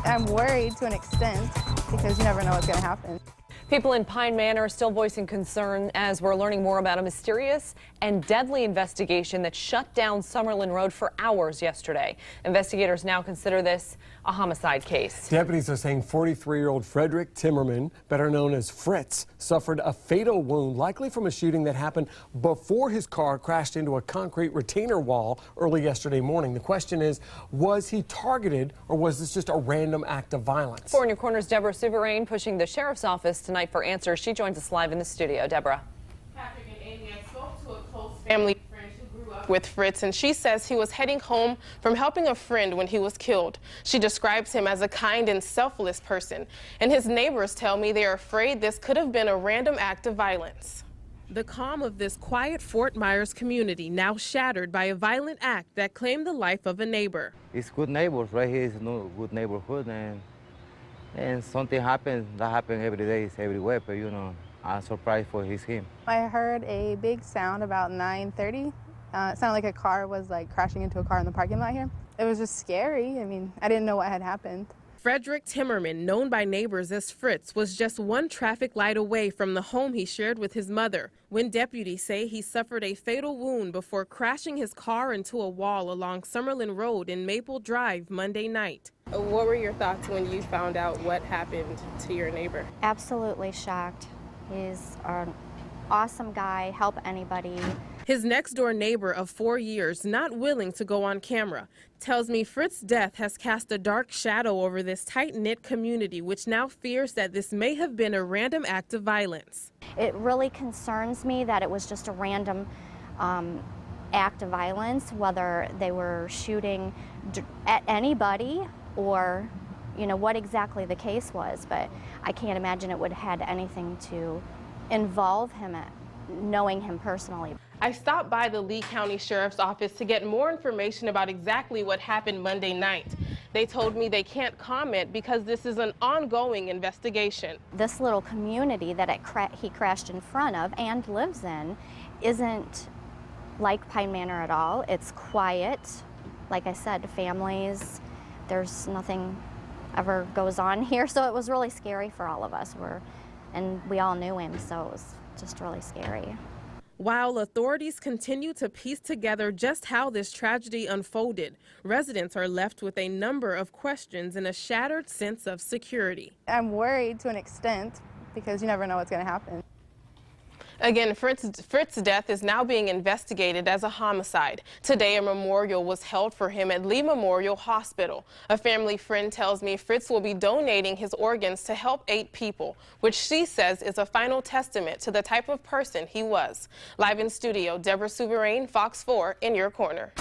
I'm worried to an extent because you never know what's going to happen. People in Pine Manor are still voicing concern as we're learning more about a mysterious and deadly investigation that shut down Summerlin Road for hours yesterday. Investigators now consider this a homicide case. Deputies are saying 43-year-old Frederick Timmerman, better known as Fritz, suffered a fatal wound, likely from a shooting that happened before his car crashed into a concrete retainer wall early yesterday morning. The question is, was he targeted or was this just a random act of violence? For In Your Corner's Deborah Souverain pushing the sheriff's office tonight for answers. She joins us live in the studio. Deborah. Patrick and Amy, I spoke to a close family friend who grew up with Fritz, and she says he was heading home from helping a friend when he was killed. She describes him as a kind and selfless person, and his neighbors tell me they are afraid this could have been a random act of violence. The calm of this quiet Fort Myers community now shattered by a violent act that claimed the life of a neighbor. It's good neighbors right here. It's no good neighborhood, and something happens that happens every day, it's everywhere, but you know, I'm surprised for him. I heard a big sound about 9:30. It sounded like a car was crashing into a car in the parking lot here. It was just scary. I mean, I didn't know what had happened. Frederick Timmerman, known by neighbors as Fritz, was just one traffic light away from the home he shared with his mother when deputies say he suffered a fatal wound before crashing his car into a wall along Summerlin Road in Maple Drive Monday night. What were your thoughts when you found out what happened to your neighbor? Absolutely shocked. He's an awesome guy, help anybody. His next-door neighbor of 4 years, not willing to go on camera, tells me Fritz's death has cast a dark shadow over this tight-knit community, which now fears that this may have been a random act of violence. It really concerns me that it was just a random act of violence, whether they were shooting at anybody or, you know, what exactly the case was. But I can't imagine it would have had anything to involve him, knowing him personally. I stopped by the Lee County Sheriff's Office to get more information about exactly what happened Monday night. They told me they can't comment because this is an ongoing investigation. This little community that he crashed in front of and lives in isn't like Pine Manor at all. It's quiet. Like I said, families, there's nothing ever goes on here, so it was really scary for all of us. And we all knew him, so it was just really scary. While authorities continue to piece together just how this tragedy unfolded, residents are left with a number of questions and a shattered sense of security. I'm worried to an extent because you never know what's going to happen. Again, Fritz's death is now being investigated as a homicide. Today, a memorial was held for him at Lee Memorial Hospital. A family friend tells me Fritz will be donating his organs to help 8 people, which she says is a final testament to the type of person he was. Live in studio, Deborah Souverain, Fox 4, In Your Corner.